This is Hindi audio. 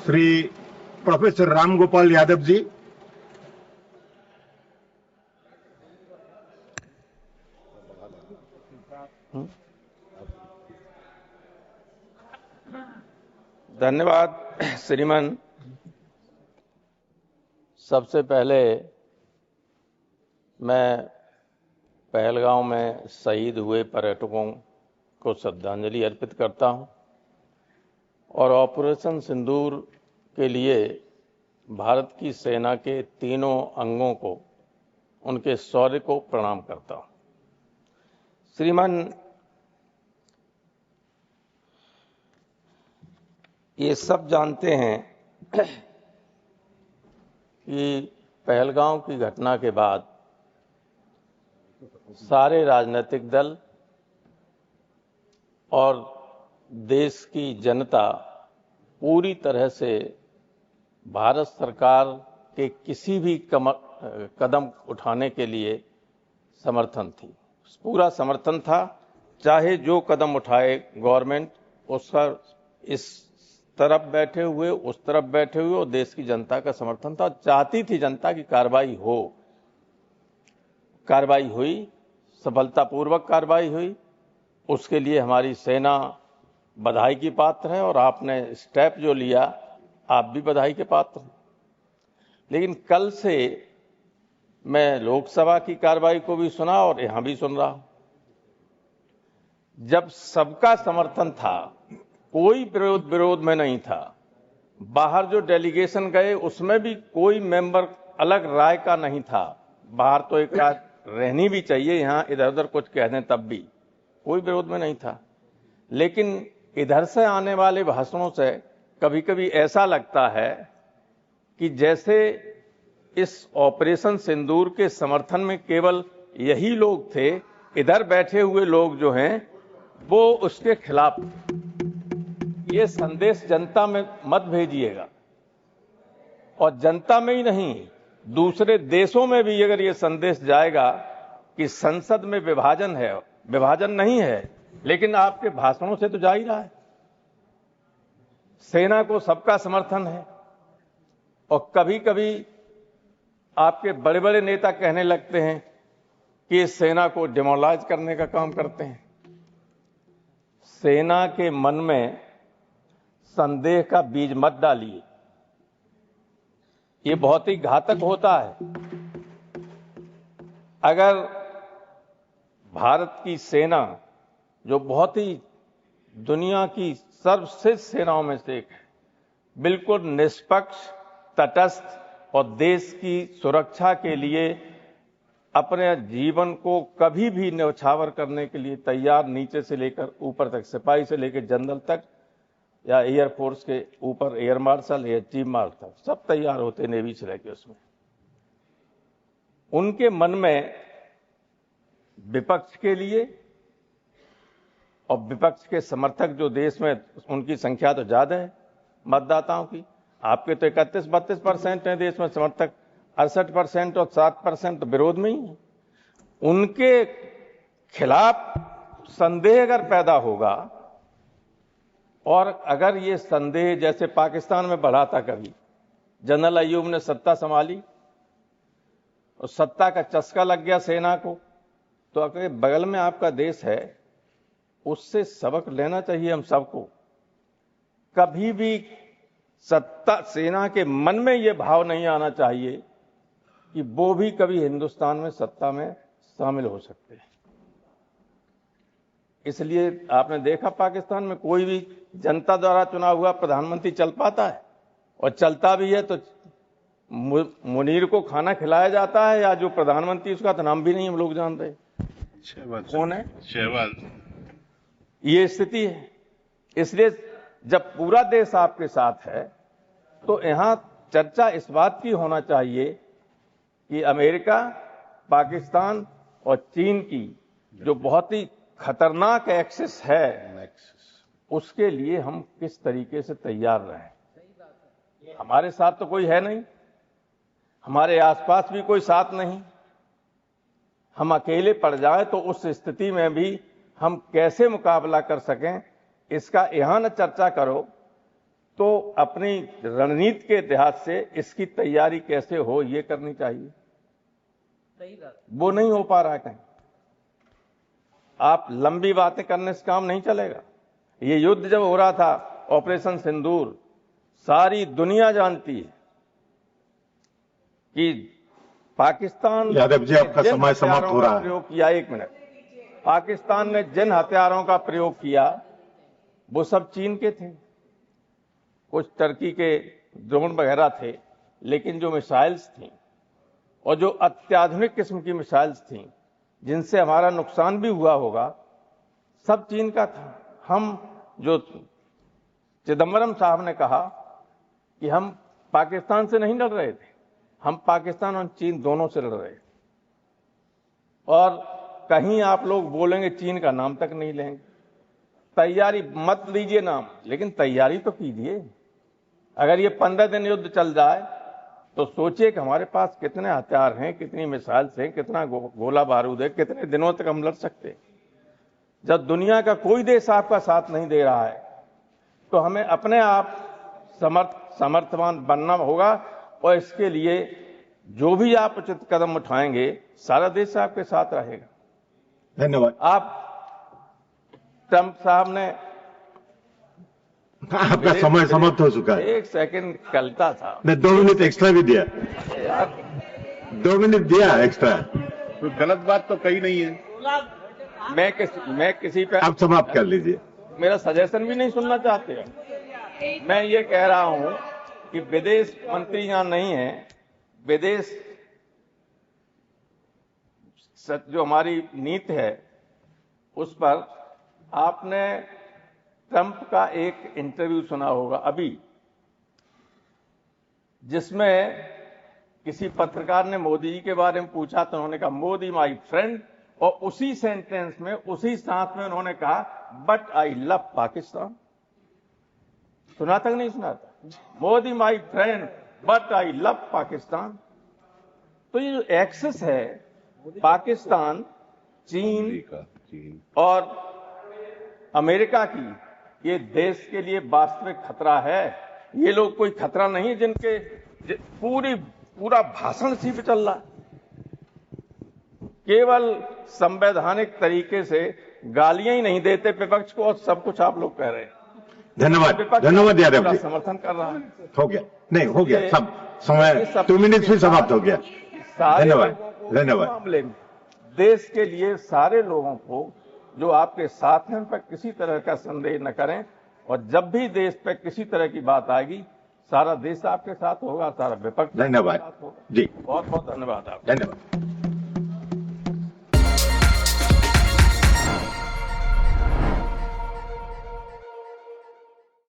श्री प्रोफेसर राम गोपाल यादव जी। धन्यवाद श्रीमान। सबसे पहले मैं पहलगांव में शहीद हुए पर्यटकों को श्रद्धांजलि अर्पित करता हूं और ऑपरेशन सिंदूर के लिए भारत की सेना के तीनों अंगों को उनके शौर्य को प्रणाम करता हूं। श्रीमान, ये सब जानते हैं कि पहलगांव की घटना के बाद सारे राजनीतिक दल और देश की जनता पूरी तरह से भारत सरकार के किसी भी कदम उठाने के लिए समर्थन थी। पूरा समर्थन था, चाहे जो कदम उठाए गवर्नमेंट, उसका इस तरफ बैठे हुए उस तरफ बैठे हुए और देश की जनता का समर्थन था। चाहती थी जनता की कार्रवाई हो। कार्रवाई हुई, सफलतापूर्वक कार्रवाई हुई। उसके लिए हमारी सेना बधाई की पात्र है और आपने स्टेप जो लिया, आप भी बधाई के पात्र हैं। लेकिन कल से मैं लोकसभा की कार्रवाई को भी सुना और यहां भी सुन रहा हूं। जब सबका समर्थन था, कोई विरोध में नहीं था, बाहर जो डेलीगेशन गए उसमें भी कोई मेंबर अलग राय का नहीं था। बाहर तो एक राय रहनी भी चाहिए, यहां इधर उधर कुछ कह दें तब भी कोई विरोध में नहीं था। लेकिन इधर से आने वाले भाषणों से कभी कभी ऐसा लगता है कि जैसे इस ऑपरेशन सिंदूर के समर्थन में केवल यही लोग थे, इधर बैठे हुए लोग जो हैं वो उसके खिलाफ। ये संदेश जनता में मत भेजिएगा, और जनता में ही नहीं, दूसरे देशों में भी अगर ये संदेश जाएगा कि संसद में विभाजन है, विभाजन नहीं है, लेकिन आपके भाषणों से तो जा ही रहा है। सेना को सबका समर्थन है, और कभी कभी आपके बड़े बड़े नेता कहने लगते हैं कि इस सेना को डिमोरलाइज करने का काम करते हैं। सेना के मन में संदेह का बीज मत डालिए, ये बहुत ही घातक होता है। अगर भारत की सेना, जो बहुत ही दुनिया की सर्वश्रेष्ठ सेनाओं में से एक है, बिल्कुल निष्पक्ष, तटस्थ और देश की सुरक्षा के लिए अपने जीवन को कभी भी न्यौछावर करने के लिए तैयार, नीचे से लेकर ऊपर तक, सिपाही से लेकर जनरल तक, या एयरफोर्स के ऊपर एयर मार्शल या चीफ मार्शल, सब तैयार होते नेवी से लेकर उसमें। उनके मन में विपक्ष के लिए और विपक्ष के समर्थक जो देश में, उनकी संख्या तो ज्यादा है मतदाताओं की। आपके तो 31-32% हैं देश में समर्थक, 68% और 7% विरोध में ही है। उनके खिलाफ संदेह अगर पैदा होगा, और अगर ये संदेह जैसे पाकिस्तान में बढ़ा था, कभी जनरल अय्यूब ने सत्ता संभाली और सत्ता का चस्का लग गया सेना को, तो अगर बगल में आपका देश है, उससे सबक लेना चाहिए हम सबको। कभी भी सत्ता, सेना के मन में यह भाव नहीं आना चाहिए कि वो भी कभी हिंदुस्तान में सत्ता में शामिल हो सकते हैं। इसलिए आपने देखा पाकिस्तान में कोई भी जनता द्वारा चुना हुआ प्रधानमंत्री चल पाता है, और चलता भी है तो मुनीर को खाना खिलाया जाता है, या जो प्रधानमंत्री उसका तो नाम भी नहीं हम लोग जानते कौन है, शहबाज। ये स्थिति है। इसलिए जब पूरा देश आपके साथ है, तो यहां चर्चा इस बात की होना चाहिए कि अमेरिका, पाकिस्तान और चीन की जो बहुत ही खतरनाक एक्सिस है, उसके लिए हम किस तरीके से तैयार रहें। हमारे साथ तो कोई है नहीं, हमारे आसपास भी कोई साथ नहीं, हम अकेले पड़ जाए तो उस स्थिति में भी हम कैसे मुकाबला कर सकें, इसका यहां न चर्चा करो तो अपनी रणनीति के लिहाज से इसकी तैयारी कैसे हो ये करनी चाहिए। वो नहीं हो पा रहा है कहीं। आप लंबी बातें करने से काम नहीं चलेगा। ये युद्ध जब हो रहा था, ऑपरेशन सिंदूर, सारी दुनिया जानती है कि पाकिस्तान यादव जी आपका समय समाप्त हो रहा है। प्रयोग किया, एक मिनट, पाकिस्तान ने जिन हथियारों का प्रयोग किया वो सब चीन के थे, कुछ टर्की के ड्रोन वगैरह थे, लेकिन जो मिसाइल्स थी और जो अत्याधुनिक किस्म की मिसाइल्स थी जिनसे हमारा नुकसान भी हुआ होगा, सब चीन का था। हम जो चिदम्बरम साहब ने कहा कि हम पाकिस्तान से नहीं लड़ रहे थे, हम पाकिस्तान और चीन दोनों से लड़ रहे थे। और कहीं आप लोग बोलेंगे चीन का नाम तक नहीं लेंगे। तैयारी मत लीजिए नाम, लेकिन तैयारी तो कीजिए। अगर ये 15 दिन युद्ध चल जाए तो सोचिए कि हमारे पास कितने हथियार हैं, कितनी मिसाइल्स हैं, कितना गोला बारूद है, कितने दिनों तक हम लड़ सकते हैं। जब दुनिया का कोई देश आपका साथ नहीं दे रहा है तो हमें अपने आप समर्थवान बनना होगा, और इसके लिए जो भी आप उचित कदम उठाएंगे सारा देश आपके साथ रहेगा। धन्यवाद। आप ट्रंप साहब ने, आपका समय समाप्त हो चुका है। एक सेकंड कलता था, मैं 2 मिनट एक्स्ट्रा भी दिया, यार 2 मिनट दिया एक्स्ट्रा। कोई गलत बात तो कही नहीं है। मैं किसी पे, आप समाप्त कर लीजिए। मेरा सजेशन भी नहीं सुनना चाहते हैं। मैं ये कह रहा हूं कि विदेश मंत्री यहां नहीं है, विदेश जो हमारी नीति है उस पर आपने ट्रंप का एक इंटरव्यू सुना होगा अभी, जिसमें किसी पत्रकार ने मोदी जी के बारे में पूछा तो उन्होंने कहा मोदी माय फ्रेंड, और उसी सेंटेंस में, उसी सांस में उन्होंने कहा बट आई लव पाकिस्तान। सुना तक नहीं सुना था? Modi my friend but I love Pakistan. तो ये जो एक्सेस है पाकिस्तान, चीन और अमेरिका की, ये देश के लिए वास्तविक खतरा है। ये लोग कोई खतरा नहीं है जिनके पूरा भाषण इसी पे चल रहा है। केवल संवैधानिक तरीके से गालियां ही नहीं देते विपक्ष को, और सब कुछ आप लोग कह रहे हैं। धन्यवाद, धन्यवाद यादव जी। समर्थन कर रहा है। हो गया, नहीं हो गया, सब समय 2 मिनट भी समाप्त हो गया। धन्यवाद, धन्यवाद। मामले में देश के लिए सारे लोगों को जो आपके साथ हैं उन पर किसी तरह का संदेह न करें, और जब भी देश पे किसी तरह की बात आएगी सारा देश आपके साथ होगा, सारा विपक्ष धन्यवाद आपके साथ होगा। जी, बहुत बहुत धन्यवाद आप। धन्यवाद।